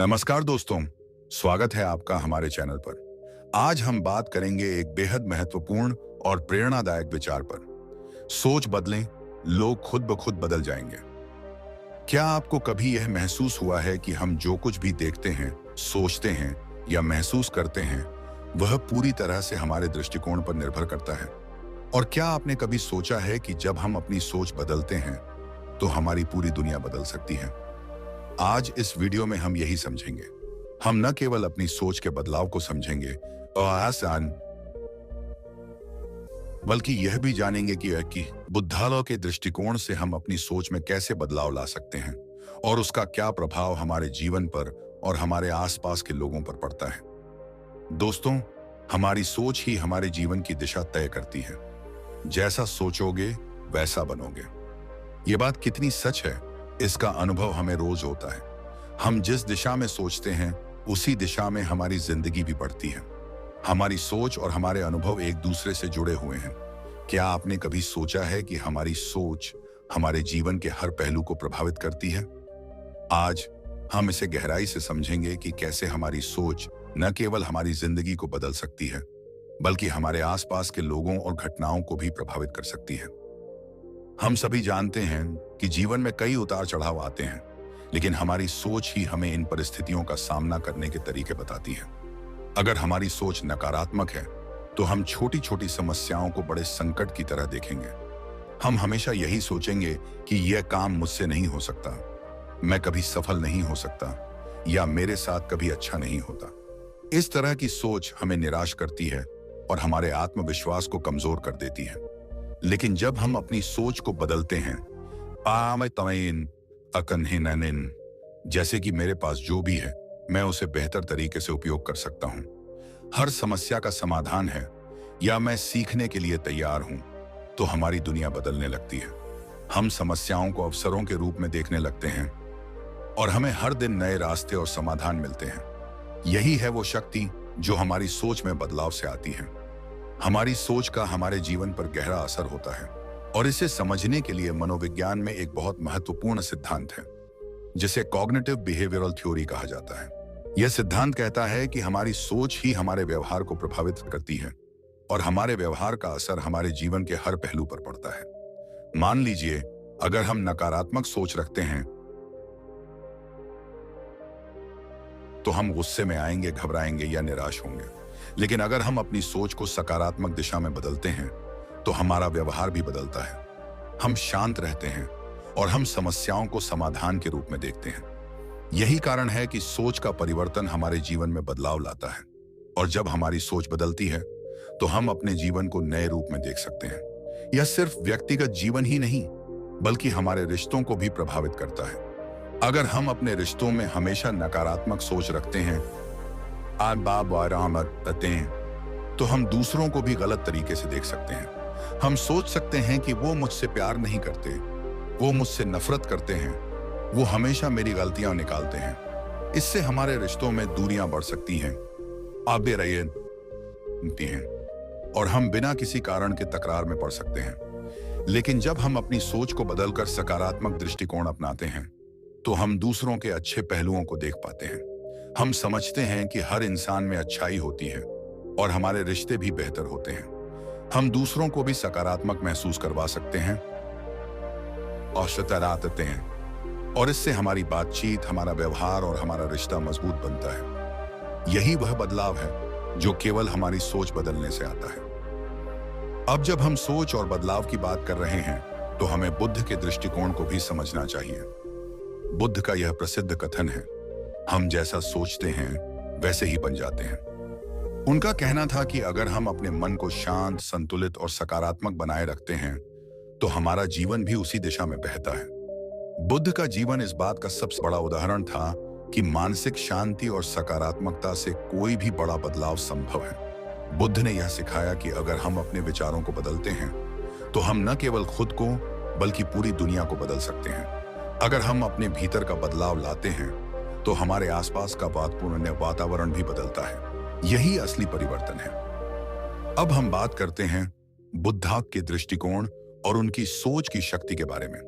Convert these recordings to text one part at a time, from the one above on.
नमस्कार दोस्तों, स्वागत है आपका हमारे चैनल पर। आज हम बात करेंगे एक बेहद महत्वपूर्ण और प्रेरणादायक विचार पर। सोच बदलें, लोग खुद ब खुद बदल जाएंगे। क्या आपको कभी यह महसूस हुआ है कि हम जो कुछ भी देखते हैं, सोचते हैं या महसूस करते हैं, वह पूरी तरह से हमारे दृष्टिकोण पर निर्भर करता है? और क्या आपने कभी सोचा है कि जब हम अपनी सोच बदलते हैं, तो हमारी पूरी दुनिया बदल सकती है? आज इस वीडियो में हम यही समझेंगे। हम न केवल अपनी सोच के बदलाव को समझेंगे और आसान, बल्कि यह भी जानेंगे कि बुद्धालय के दृष्टिकोण से हम अपनी सोच में कैसे बदलाव ला सकते हैं और उसका क्या प्रभाव हमारे जीवन पर और हमारे आसपास के लोगों पर पड़ता है। दोस्तों, हमारी सोच ही हमारे जीवन की दिशा तय करती है। जैसा सोचोगे वैसा बनोगे। ये बात कितनी सच है, इसका अनुभव हमें रोज होता है। हम जिस दिशा में सोचते हैं, उसी दिशा में हमारी जिंदगी भी बढ़ती है। हमारी सोच और हमारे अनुभव एक दूसरे से जुड़े हुए हैं। क्या आपने कभी सोचा है कि हमारी सोच हमारे जीवन के हर पहलू को प्रभावित करती है? आज हम इसे गहराई से समझेंगे कि कैसे हमारी सोच न केवल हमारी जिंदगी को बदल सकती है, बल्कि हमारे आसपास के लोगों और घटनाओं को भी प्रभावित कर सकती है। हम सभी जानते हैं कि जीवन में कई उतार चढ़ाव आते हैं, लेकिन हमारी सोच ही हमें इन परिस्थितियों का सामना करने के तरीके बताती है। अगर हमारी सोच नकारात्मक है, तो हम छोटी छोटी समस्याओं को बड़े संकट की तरह देखेंगे। हम हमेशा यही सोचेंगे कि यह काम मुझसे नहीं हो सकता, मैं कभी सफल नहीं हो सकता, या मेरे साथ कभी अच्छा नहीं होता। इस तरह की सोच हमें निराश करती है और हमारे आत्मविश्वास को कमजोर कर देती है। लेकिन जब हम अपनी सोच को बदलते हैं, जैसे कि मेरे पास जो भी है, मैं उसे बेहतर तरीके से उपयोग कर सकता हूं, हर समस्या का समाधान है, या मैं सीखने के लिए तैयार हूं, तो हमारी दुनिया बदलने लगती है। हम समस्याओं को अवसरों के रूप में देखने लगते हैं और हमें हर दिन नए रास्ते और समाधान मिलते हैं। यही है वो शक्ति जो हमारी सोच में बदलाव से आती है। हमारी सोच का हमारे जीवन पर गहरा असर होता है, और इसे समझने के लिए मनोविज्ञान में एक बहुत महत्वपूर्ण सिद्धांत है, जिसे कॉग्निटिव बिहेवियरल थ्योरी कहा जाता है। यह सिद्धांत कहता है कि हमारी सोच ही हमारे व्यवहार को प्रभावित करती है, और हमारे व्यवहार का असर हमारे जीवन के हर पहलू पर पड़ता है। मान लीजिए, अगर हम नकारात्मक सोच रखते हैं, तो हम गुस्से में आएंगे, घबराएंगे या निराश होंगे। लेकिन अगर हम अपनी सोच को सकारात्मक दिशा में बदलते हैं, तो हमारा व्यवहार भी बदलता है। हम शांत रहते हैं और हम समस्याओं को समाधान के रूप में देखते हैं। यही कारण है कि सोच का परिवर्तन हमारे जीवन में बदलाव लाता है। और जब हमारी सोच बदलती है, तो हम अपने जीवन को नए रूप में देख सकते हैं। यह सिर्फ व्यक्तिगत जीवन ही नहीं, बल्कि हमारे रिश्तों को भी प्रभावित करता है। अगर हम अपने रिश्तों में हमेशा नकारात्मक सोच रखते हैं, तो हम दूसरों को भी गलत तरीके से देख सकते हैं। हम सोच सकते हैं कि वो मुझसे प्यार नहीं करते, वो मुझसे नफरत करते हैं, वो हमेशा मेरी गलतियां निकालते हैं। इससे हमारे रिश्तों में दूरियां बढ़ सकती हैं, और हम बिना किसी कारण के तकरार में पड़ सकते हैं। लेकिन जब हम अपनी सोच को बदलकर सकारात्मक दृष्टिकोण अपनाते हैं, तो हम दूसरों के अच्छे पहलुओं को देख पाते हैं। हम समझते हैं कि हर इंसान में अच्छाई होती है और हमारे रिश्ते भी बेहतर होते हैं। हम दूसरों को भी सकारात्मक महसूस करवा सकते हैं और सकारात्मक हैं, और इससे हमारी बातचीत, हमारा व्यवहार और हमारा रिश्ता मजबूत बनता है। यही वह बदलाव है जो केवल हमारी सोच बदलने से आता है। अब जब हम सोच और बदलाव की बात कर रहे हैं, तो हमें बुद्ध के दृष्टिकोण को भी समझना चाहिए। बुद्ध का यह प्रसिद्ध कथन है, हम जैसा सोचते हैं वैसे ही बन जाते हैं। उनका कहना था कि अगर हम अपने मन को शांत, संतुलित और सकारात्मक बनाए रखते हैं, तो हमारा जीवन भी उसी दिशा में बहता है। बुद्ध का जीवन इस बात का सबसे बड़ा उदाहरण था कि मानसिक शांति और सकारात्मकता से कोई भी बड़ा बदलाव संभव है। बुद्ध ने यह सिखाया कि अगर हम अपने विचारों को बदलते हैं, तो हम न केवल खुद को बल्कि पूरी दुनिया को बदल सकते हैं। अगर हम अपने भीतर का बदलाव लाते हैं, तो हमारे आसपास का वातावरण भी बदलता है। यही असली परिवर्तन है। अब हम बात करते हैं बुद्ध के दृष्टिकोण और उनकी सोच की शक्ति के बारे में।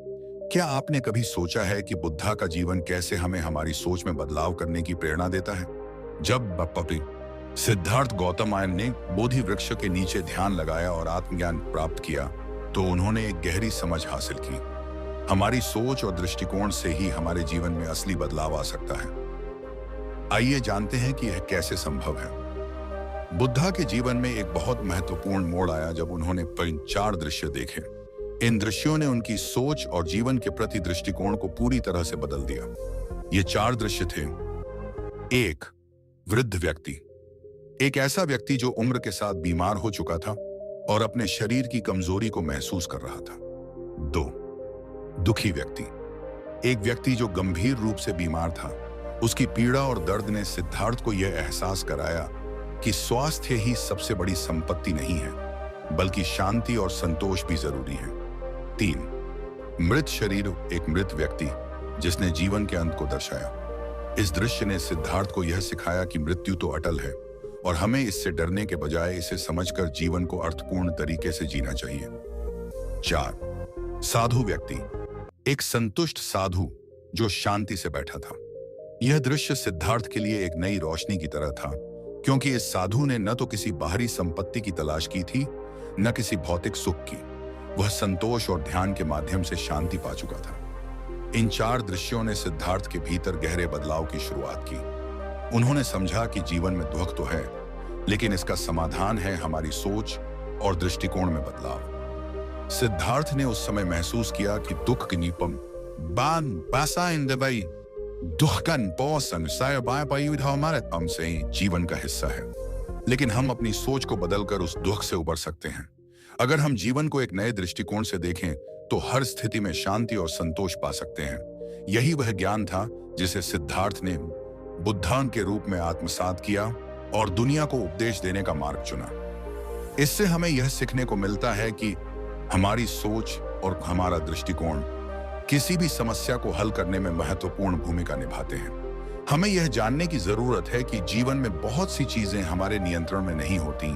क्या आपने कभी सोचा है कि बुद्धा का जीवन कैसे हमें हमारी सोच में बदलाव करने की प्रेरणा देता है? जब पपी सिद्धार्थ गौतम ने बोधि वृक्ष के नीचे ध्यान लगाया और आत्मज्ञान प्राप्त किया, तो उन्होंने एक गहरी समझ हासिल की। हमारी सोच और दृष्टिकोण से ही हमारे जीवन में असली बदलाव आ सकता है। आइए जानते हैं कि यह कैसे संभव है। बुद्धा के जीवन में एक बहुत महत्वपूर्ण मोड़ आया जब उन्होंने 4 दृश्य देखे। इन दृश्यों ने उनकी सोच और जीवन के प्रति दृष्टिकोण को पूरी तरह से बदल दिया। ये 4 दृश्य थे। 1. वृद्ध व्यक्ति। एक ऐसा व्यक्ति जो उम्र के साथ बीमार हो चुका था और अपने शरीर की कमजोरी को महसूस कर रहा था। 2. दुखी व्यक्ति। एक व्यक्ति जो गंभीर रूप से बीमार था। उसकी पीड़ा और दर्द ने सिद्धार्थ को यह एहसास कराया कि स्वास्थ्य ही सबसे बड़ी संपत्ति नहीं है, बल्कि शांति और संतोष भी जरूरी है। 3. मृत शरीर। एक मृत व्यक्ति जिसने जीवन के अंत को दर्शाया। इस दृश्य ने सिद्धार्थ को यह सिखाया कि मृत्यु तो अटल है और हमें इससे डरने के बजाय इसे समझकर जीवन को अर्थपूर्ण तरीके से जीना चाहिए। 4. साधु व्यक्ति। एक संतुष्ट साधु जो शांति से बैठा था। यह दृश्य सिद्धार्थ के लिए एक नई रोशनी की तरह था, क्योंकि इस साधु ने न तो किसी बाहरी संपत्ति की तलाश की थी, न किसी भौतिक सुख की। वह संतोष और ध्यान के माध्यम से शांति पा चुका था। इन 4 दृश्यों ने सिद्धार्थ के भीतर गहरे बदलाव की शुरुआत की। उन्होंने समझा कि जीवन में दुख तो है, लेकिन इसका समाधान है हमारी सोच और दृष्टिकोण में बदलाव। सिद्धार्थ ने उस समय महसूस किया कि दुख की नीपम से जीवन का हिस्सा है, लेकिन हम अपनी सोच को बदलकर उस दुख से उबर सकते हैं। अगर हम जीवन को एक नए दृष्टिकोण से देखें तो हर स्थिति में शांति और संतोष पा सकते हैं। यही वह ज्ञान था जिसे सिद्धार्थ ने बुद्धान के रूप में आत्मसात किया और दुनिया को उपदेश देने का मार्ग चुना। इससे हमें यह सीखने को मिलता है कि हमारी सोच और हमारा दृष्टिकोण किसी भी समस्या को हल करने में महत्वपूर्ण भूमिका निभाते हैं। हमें यह जानने की जरूरत है कि जीवन में बहुत सी चीजें हमारे नियंत्रण में नहीं होती,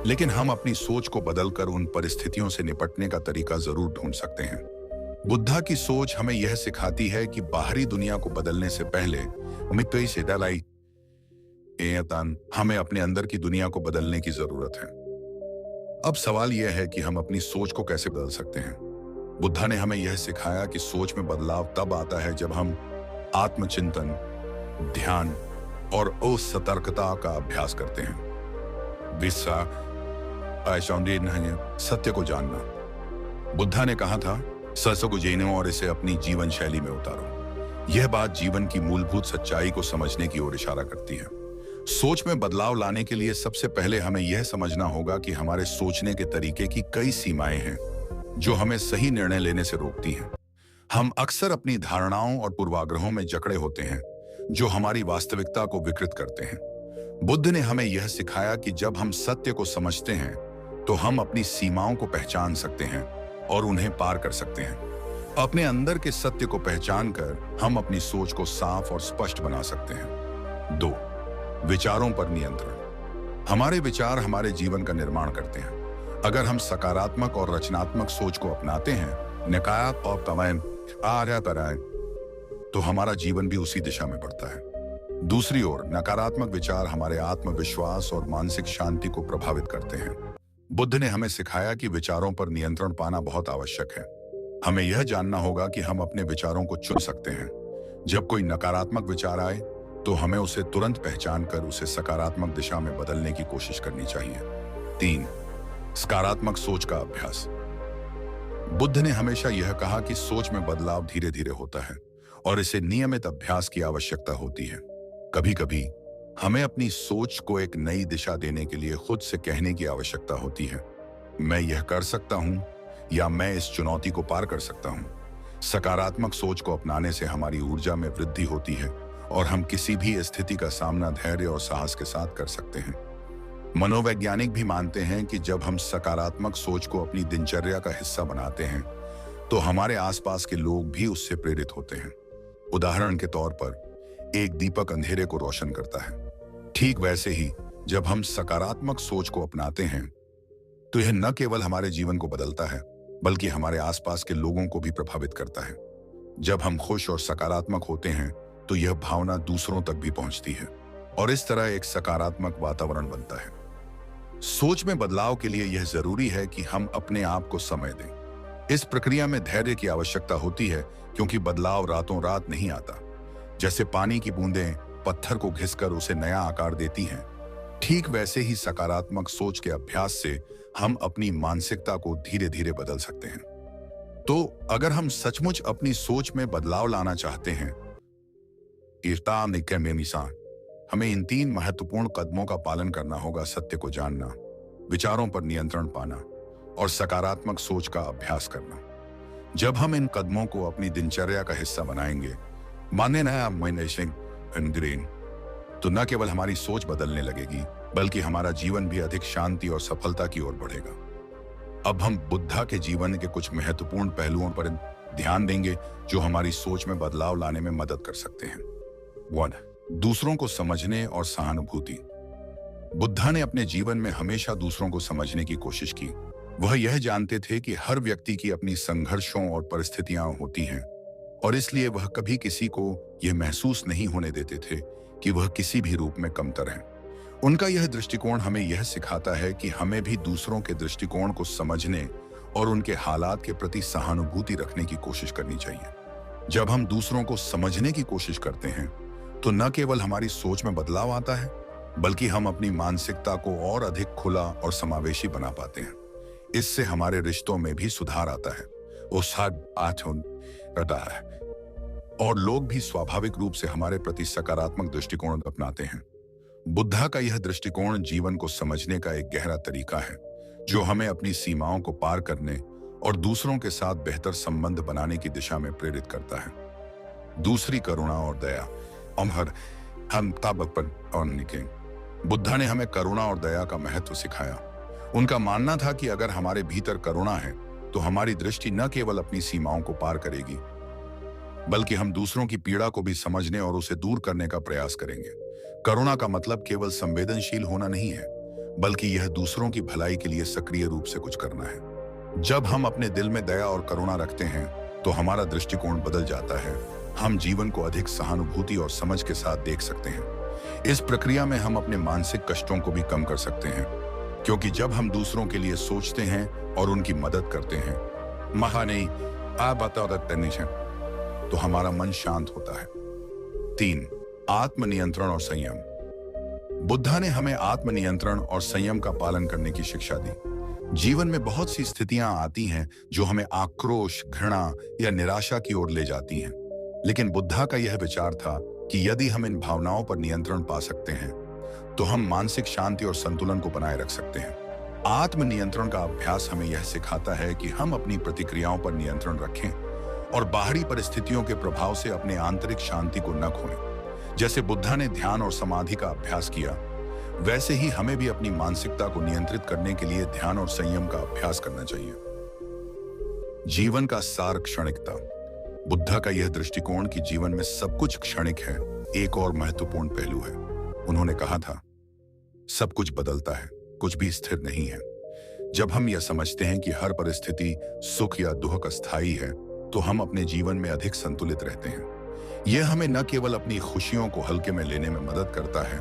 लेकिन हम अपनी सोच को बदलकर उन परिस्थितियों से निपटने का तरीका जरूर ढूंढ सकते हैं। बुद्धा की सोच हमें यह सिखाती है कि बाहरी दुनिया को बदलने से पहले हमें अपने अंदर की दुनिया को बदलने की जरूरत है। अब सवाल यह है कि हम अपनी सोच को कैसे बदल सकते हैं। बुद्धा ने हमें यह सिखाया कि सोच में बदलाव तब आता है जब हम आत्मचिंतन, ध्यान और असतर्कता का अभ्यास करते हैं। सत्य को जानना। बुद्धा ने कहा था, सत्य को जानो और इसे अपनी जीवन शैली में उतारो। यह बात जीवन की मूलभूत सच्चाई को समझने की ओर इशारा करती है। सोच में बदलाव लाने के लिए सबसे पहले हमें यह समझना होगा कि हमारे सोचने के तरीके की कई सीमाएं हैं जो हमें सही निर्णय लेने से रोकती हैं। हम अक्सर अपनी धारणाओं और पूर्वाग्रहों में जकड़े होते हैं जो हमारी वास्तविकता को विकृत करते हैं। बुद्ध ने हमें यह सिखाया कि जब हम सत्य को समझते हैं तो हम अपनी सीमाओं को पहचान सकते हैं और उन्हें पार कर सकते हैं। अपने अंदर के सत्य को पहचान कर हम अपनी सोच को साफ और स्पष्ट बना सकते हैं। 2. विचारों पर नियंत्रण। हमारे विचार हमारे जीवन का निर्माण करते हैं। अगर हम सकारात्मक और रचनात्मक सोच को अपनाते हैं, तो हमारा जीवन भी उसी दिशा में बढ़ता है। दूसरी ओर नकारात्मक विचार हमारे आत्मविश्वास और मानसिक शांति को प्रभावित करते हैं। बुद्ध ने हमें सिखाया कि विचारों पर नियंत्रण पाना बहुत आवश्यक है। हमें यह जानना होगा कि हम अपने विचारों को चुन सकते हैं। जब कोई नकारात्मक विचार आए तो हमें उसे तुरंत पहचान कर उसे सकारात्मक दिशा में बदलने की कोशिश करनी चाहिए। 3. सकारात्मक सोच का अभ्यास। बुद्ध ने हमेशा यह कहा कि सोच में बदलाव धीरे धीरे होता है और इसे नियमित अभ्यास की आवश्यकता होती है। कभी कभी हमें अपनी सोच को एक नई दिशा देने के लिए खुद से कहने की आवश्यकता होती है, मैं यह कर सकता हूं या मैं इस चुनौती को पार कर सकता हूं। सकारात्मक सोच को अपनाने से हमारी ऊर्जा में वृद्धि होती है और हम किसी भी स्थिति का सामना धैर्य और साहस के साथ कर सकते हैं। मनोवैज्ञानिक भी मानते हैं कि जब हम सकारात्मक सोच को अपनी दिनचर्या का हिस्सा बनाते हैं तो हमारे आसपास के लोग भी उससे प्रेरित होते हैं। उदाहरण के तौर पर एक दीपक अंधेरे को रोशन करता है। ठीक वैसे ही जब हम सकारात्मक सोच को अपनाते हैं तो यह न केवल हमारे जीवन को बदलता है बल्कि हमारे आसपास के लोगों को भी प्रभावित करता है। जब हम खुश और सकारात्मक होते हैं तो यह भावना दूसरों तक भी पहुंचती है और इस तरह एक सकारात्मक वातावरण बनता है। सोच में बदलाव के लिए यह जरूरी है कि हम अपने आप को समय दें। इस प्रक्रिया में धैर्य की आवश्यकता होती है क्योंकि बदलाव रातों रात नहीं आता। जैसे पानी की बूंदें पत्थर को घिसकर उसे नया आकार देती हैं, ठीक वैसे ही सकारात्मक सोच के अभ्यास से हम अपनी मानसिकता को धीरे धीरे बदल सकते हैं। तो अगर हम सचमुच अपनी सोच में बदलाव लाना चाहते हैं, हमें इन 3 महत्वपूर्ण कदमों का पालन करना होगा: सत्य को जानना, विचारों पर नियंत्रण पाना और सकारात्मक सोच का अभ्यास करना। जब हम इन कदमों को अपनी दिनचर्या का हिस्सा बनाएंगे, माने तो न केवल हमारी सोच बदलने लगेगी बल्कि हमारा जीवन भी अधिक शांति और सफलता की ओर बढ़ेगा। अब हम बुद्धा के जीवन के कुछ महत्वपूर्ण पहलुओं पर ध्यान देंगे जो हमारी सोच में बदलाव लाने में मदद कर सकते हैं। 1. दूसरों को समझने और सहानुभूति। बुद्धा ने अपने जीवन में हमेशा दूसरों को समझने की कोशिश की। वह यह जानते थे कि हर व्यक्ति की अपनी संघर्षों और परिस्थितियां होती हैं और इसलिए वह कभी किसी को यह महसूस नहीं होने देते थे कि वह किसी भी रूप में कमतर हैं। उनका यह दृष्टिकोण हमें यह सिखाता है कि हमें भी दूसरों के दृष्टिकोण को समझने और उनके हालात के प्रति सहानुभूति रखने की कोशिश करनी चाहिए। जब हम दूसरों को समझने की कोशिश करते हैं तो न केवल हमारी सोच में बदलाव आता है बल्कि हम अपनी मानसिकता को और अधिक खुला और समावेशी बना पाते हैं। इससे हमारे रिश्तों में भी सुधार आता है और लोग भी स्वाभाविक रूप से हमारे प्रति सकारात्मक दृष्टिकोण अपनाते हैं। बुद्धा का यह दृष्टिकोण जीवन को समझने का एक गहरा तरीका है जो हमें अपनी सीमाओं को पार करने और दूसरों के साथ बेहतर संबंध बनाने की दिशा में प्रेरित करता है। दूसरी, करुणा और दया। बुद्धा ने हमें करुणा और दया का महत्व सिखाया। उनका मानना था कि अगर हमारे भीतर करुणा है तो हमारी दृष्टि न केवल अपनी सीमाओं को पार करेगी बल्कि हम दूसरों की पीड़ा को भी समझने और उसे दूर करने का प्रयास करेंगे। करुणा का मतलब केवल संवेदनशील होना नहीं है बल्कि यह दूसरों की भलाई के लिए सक्रिय रूप से कुछ करना है। जब हम अपने दिल में दया और करुणा रखते हैं तो हमारा दृष्टिकोण बदल जाता है। हम जीवन को अधिक सहानुभूति और समझ के साथ देख सकते हैं। इस प्रक्रिया में हम अपने मानसिक कष्टों को भी कम कर सकते हैं क्योंकि जब हम दूसरों के लिए सोचते हैं और उनकी मदद करते हैं तो हमारा मन शांत होता है। 3. आत्मनियंत्रण और संयम। बुद्धा ने हमें आत्मनियंत्रण और संयम का पालन करने की शिक्षा दी। जीवन में बहुत सी स्थितियां आती हैं जो हमें आक्रोश, घृणा या निराशा की ओर ले जाती हैं, लेकिन बुद्धा का यह विचार था कि यदि हम इन भावनाओं पर नियंत्रण पा सकते हैं तो हम मानसिक शांति और संतुलन को बनाए रख सकते हैं। आत्मनियंत्रण का अभ्यास हमें यह सिखाता है कि हम अपनी प्रतिक्रियाओं पर नियंत्रण रखें और बाहरी परिस्थितियों के प्रभाव से अपने आंतरिक शांति को न खोएं। जैसे बुद्धा ने ध्यान और समाधि का अभ्यास किया, वैसे ही हमें भी अपनी मानसिकता को नियंत्रित करने के लिए ध्यान और संयम का अभ्यास करना चाहिए। जीवन का सार, क्षणिकता। बुद्धा का यह दृष्टिकोण कि जीवन में सब कुछ क्षणिक है एक और महत्वपूर्ण पहलू है। उन्होंने कहा था, सब कुछ बदलता है, कुछ भी स्थिर नहीं है। जब हम यह समझते हैं कि हर परिस्थिति सुख या दुख अस्थायी है तो हम अपने जीवन में अधिक संतुलित रहते हैं। यह हमें न केवल अपनी खुशियों को हल्के में लेने में मदद करता है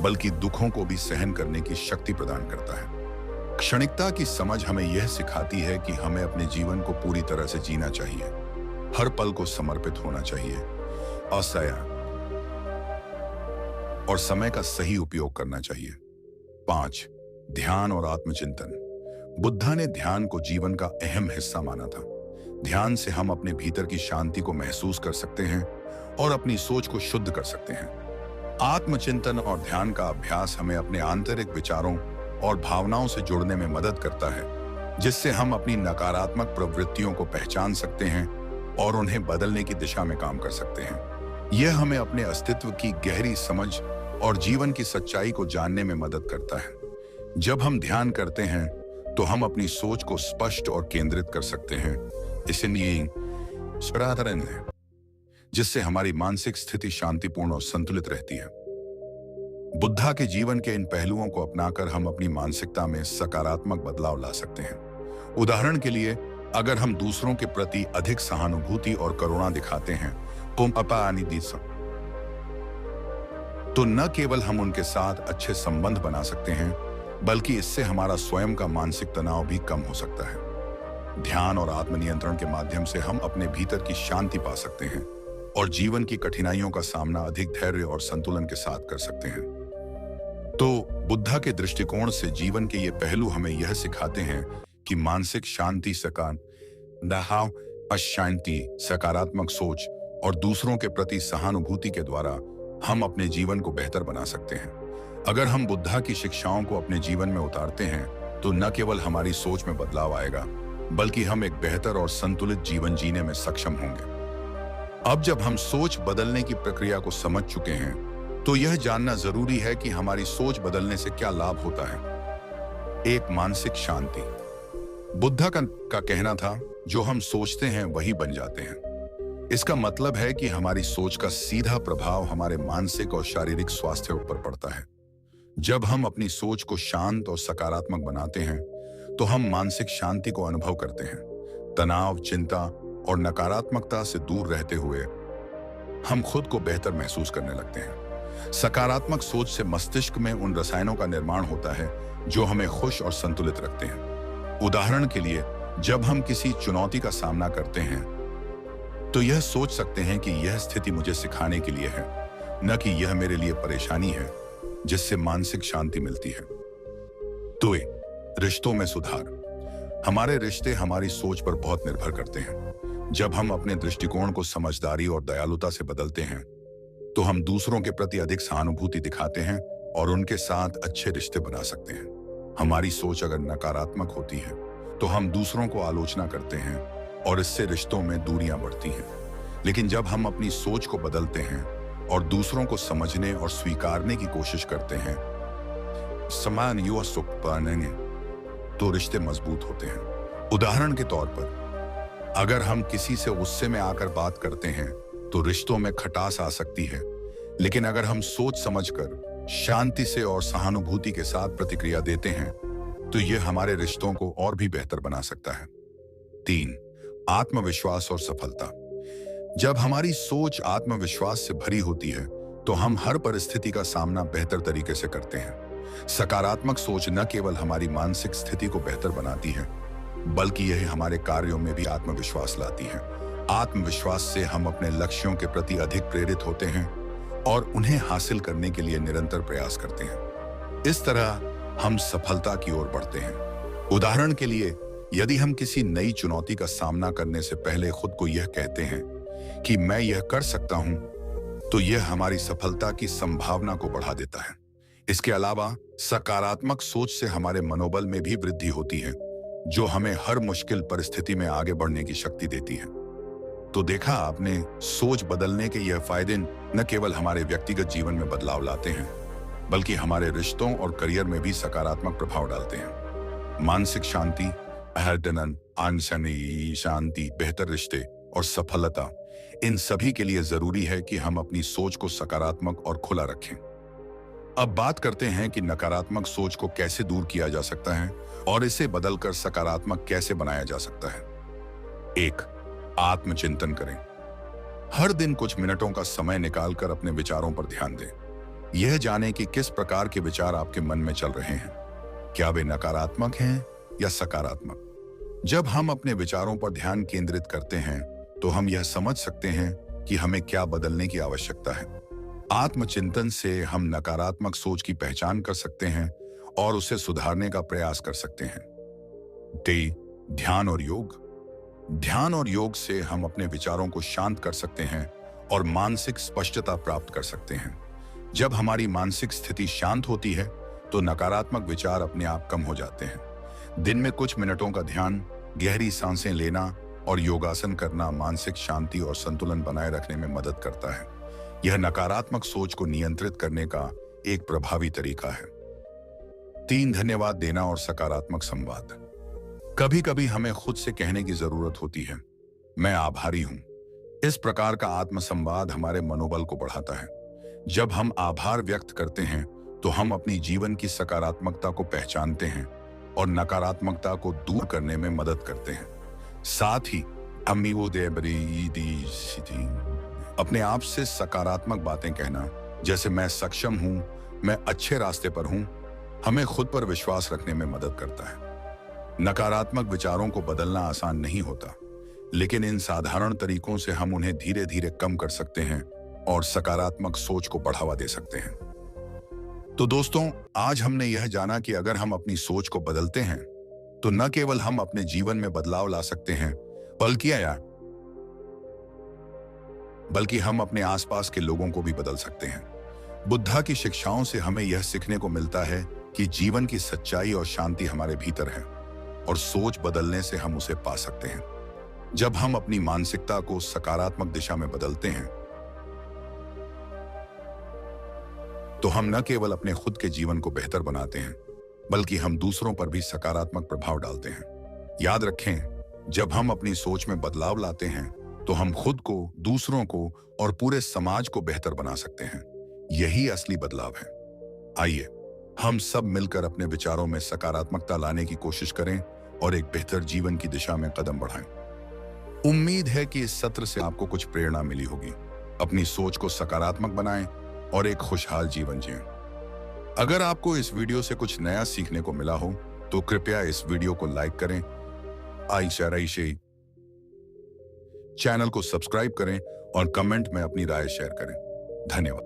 बल्कि दुखों को भी सहन करने की शक्ति प्रदान करता है। क्षणिकता की समझ हमें यह सिखाती है कि हमें अपने जीवन को पूरी तरह से जीना चाहिए, हर पल को समर्पित होना चाहिए और समय का सही उपयोग करना चाहिए। 5. ध्यान और आत्मचिंतन। बुद्धा ने ध्यान को जीवन का अहम हिस्सा माना था। ध्यान से हम अपने भीतर की शांति को महसूस कर सकते हैं और अपनी सोच को शुद्ध कर सकते हैं। आत्मचिंतन और ध्यान का अभ्यास हमें अपने आंतरिक विचारों और भावनाओं से जुड़ने में मदद करता है, जिससे हम अपनी नकारात्मक प्रवृत्तियों को पहचान सकते हैं और उन्हें बदलने की दिशा में काम कर सकते हैं। यह हमें अपने अस्तित्व की गहरी समझ और जीवन की सच्चाई को जानने में मदद करता है। जब हम ध्यान करते हैं तो हम अपनी सोच को स्पष्ट और केंद्रित कर सकते हैं, इसलिए जिससे हमारी मानसिक स्थिति शांतिपूर्ण और संतुलित रहती है। बुद्धा के जीवन के इन पहलुओं को अपनाकर हम अपनी मानसिकता में सकारात्मक बदलाव ला सकते हैं। उदाहरण के लिए, अगर हम दूसरों के प्रति अधिक सहानुभूति और करुणा दिखाते हैं तो न केवल हम उनके साथ अच्छे संबंध बना सकते हैं, बल्कि इससे हमारा स्वयं का मानसिक तनाव भी कम हो सकता है। ध्यान और आत्मनियंत्रण के माध्यम से हम अपने भीतर की शांति पा सकते हैं और जीवन की कठिनाइयों का सामना अधिक धैर्य और संतुलन के साथ कर सकते हैं। तो बुद्धा के दृष्टिकोण से जीवन के ये पहलू हमें यह सिखाते हैं कि मानसिक शांति, शांति, सकारात्मक सोच और दूसरों के प्रति सहानुभूति के द्वारा हम अपने जीवन को बेहतर बना सकते हैं। अगर हम बुद्धा की शिक्षाओं को अपने जीवन में उतारते हैं तो न केवल हमारी सोच में बदलाव आएगा, बल्कि हम एक बेहतर और संतुलित जीवन जीने में सक्षम होंगे। अब जब हम सोच बदलने की प्रक्रिया को समझ चुके हैं, तो यह जानना जरूरी है कि हमारी सोच बदलने से क्या लाभ होता है। एक, मानसिक शांति। बुद्धा का कहना था, जो हम सोचते हैं वही बन जाते हैं। इसका मतलब है कि हमारी सोच का सीधा प्रभाव हमारे मानसिक और शारीरिक स्वास्थ्य पर पड़ता है। जब हम अपनी सोच को शांत और सकारात्मक बनाते हैं, तो हम मानसिक शांति को अनुभव करते हैं। तनाव, चिंता और नकारात्मकता से दूर रहते हुए हम खुद को बेहतर महसूस करने लगते हैं। सकारात्मक सोच से मस्तिष्क में उन रसायनों का निर्माण होता है जो हमें खुश और संतुलित रखते हैं। उदाहरण के लिए, जब हम किसी चुनौती का सामना करते हैं, तो यह सोच सकते हैं कि यह स्थिति मुझे सिखाने के लिए है, न कि यह मेरे लिए परेशानी है, जिससे मानसिक शांति मिलती है। 2, रिश्तों में सुधार। हमारे रिश्ते हमारी सोच पर बहुत निर्भर करते हैं। जब हम अपने दृष्टिकोण को समझदारी और दयालुता से बदलते हैं, तो हम दूसरों के प्रति अधिक सहानुभूति दिखाते हैं और उनके साथ अच्छे रिश्ते बना सकते हैं। हमारी सोच अगर नकारात्मक होती है, तो हम दूसरों को आलोचना करते हैं और इससे रिश्तों में दूरियां बढ़ती हैं। लेकिन जब हम अपनी सोच को बदलते हैं और दूसरों को समझने और स्वीकारने की कोशिश करते हैं, समान युवा सुख पाएंगे, तो रिश्ते मजबूत होते हैं। उदाहरण के तौर पर, अगर हम किसी से गुस्से में आकर बात करते हैं, तो रिश्तों में खटास आ सकती है। लेकिन अगर हम सोच समझकर शांति से और सहानुभूति के साथ प्रतिक्रिया देते हैं, तो यह हमारे रिश्तों को और भी बेहतर बना सकता है। 3, आत्मविश्वास और सफलता। जब हमारी सोच आत्मविश्वास से भरी होती है, तो हम हर परिस्थिति का सामना बेहतर तरीके से करते हैं। सकारात्मक सोच न केवल हमारी मानसिक स्थिति को बेहतर बनाती है, बल्कि यह हमारे कार्यों में भी आत्मविश्वास लाती है। आत्मविश्वास से हम अपने लक्ष्यों के प्रति अधिक प्रेरित होते हैं और उन्हें हासिल करने के लिए निरंतर प्रयास करते हैं। इस तरह हम सफलता की ओर बढ़ते हैं। उदाहरण के लिए, यदि हम किसी नई चुनौती का सामना करने से पहले खुद को यह कहते हैं कि मैं यह कर सकता हूं, तो यह हमारी सफलता की संभावना को बढ़ा देता है। इसके अलावा सकारात्मक सोच से हमारे मनोबल में भी वृद्धि होती है, जो हमें हर मुश्किल परिस्थिति में आगे बढ़ने की शक्ति देती है। तो देखा आपने, सोच बदलने के यह फायदे न केवल हमारे व्यक्तिगत जीवन में बदलाव लाते हैं, बल्कि हमारे रिश्तों और करियर में भी सकारात्मक प्रभाव डालते हैं। मानसिक शांति, शांति, बेहतर रिश्ते और सफलता, इन सभी के लिए जरूरी है कि हम अपनी सोच को सकारात्मक और खुला रखें। अब बात करते हैं कि नकारात्मक सोच को कैसे दूर किया जा सकता है और इसे बदलकर सकारात्मक कैसे बनाया जा सकता है। 1, आत्मचिंतन करें। हर दिन कुछ मिनटों का समय निकालकर अपने विचारों पर ध्यान दें। यह जानें कि किस प्रकार के विचार आपके मन में चल रहे हैं। क्या वे नकारात्मक हैं या सकारात्मक? जब हम अपने विचारों पर ध्यान केंद्रित करते हैं, तो हम यह समझ सकते हैं कि हमें क्या बदलने की आवश्यकता है। आत्मचिंतन से हम नकारात्मक सोच की पहचान कर सकते हैं और उसे सुधारने का प्रयास कर सकते हैं। ध्यान और योग। ध्यान और योग से हम अपने विचारों को शांत कर सकते हैं और मानसिक स्पष्टता प्राप्त कर सकते हैं। जब हमारी मानसिक स्थिति शांत होती है, तो नकारात्मक विचार अपने आप कम हो जाते हैं। दिन में कुछ मिनटों का ध्यान, गहरी सांसें लेना और योगासन करना मानसिक शांति और संतुलन बनाए रखने में मदद करता है। यह नकारात्मक सोच को नियंत्रित करने का एक प्रभावी तरीका है। 3, धन्यवाद देना और सकारात्मक संवाद। कभी कभी हमें खुद से कहने की जरूरत होती है, मैं आभारी हूं। इस प्रकार का आत्मसंवाद हमारे मनोबल को बढ़ाता है। जब हम आभार व्यक्त करते हैं, तो हम अपनी जीवन की सकारात्मकता को पहचानते हैं और नकारात्मकता को दूर करने में मदद करते हैं। साथ ही अम्मी वो दे बरी दी सी अपने आप से सकारात्मक बातें कहना, जैसे मैं सक्षम हूं, मैं अच्छे रास्ते पर हूं, हमें खुद पर विश्वास रखने में मदद करता है। नकारात्मक विचारों को बदलना आसान नहीं होता, लेकिन इन साधारण तरीकों से हम उन्हें धीरे धीरे कम कर सकते हैं और सकारात्मक सोच को बढ़ावा दे सकते हैं। तो दोस्तों, आज हमने यह जाना कि अगर हम अपनी सोच को बदलते हैं, तो न केवल हम अपने जीवन में बदलाव ला सकते हैं, बल्कि हम अपने आसपास के लोगों को भी बदल सकते हैं। बुद्धा की शिक्षाओं से हमें यह सीखने को मिलता है कि जीवन की सच्चाई और शांति हमारे भीतर है और सोच बदलने से हम उसे पा सकते हैं। जब हम अपनी मानसिकता को सकारात्मक दिशा में बदलते हैं, तो हम न केवल अपने खुद के जीवन को बेहतर बनाते हैं, बल्कि हम दूसरों पर भी सकारात्मक प्रभाव डालते हैं। याद रखें, जब हम अपनी सोच में बदलाव लाते हैं, तो हम खुद को, दूसरों को और पूरे समाज को बेहतर बना सकते हैं। यही असली बदलाव है। आइए, हम सब मिलकर अपने विचारों में सकारात्मकता लाने की कोशिश करें और एक बेहतर जीवन की दिशा में कदम बढ़ाएं। उम्मीद है कि इस सत्र से आपको कुछ प्रेरणा मिली होगी। अपनी सोच को सकारात्मक बनाएं और एक खुशहाल जीवन जिएं। अगर आपको इस वीडियो से कुछ नया सीखने को मिला हो, तो कृपया इस वीडियो को लाइक करें, चैनल को सब्सक्राइब करें और कमेंट में अपनी राय शेयर करें। धन्यवाद।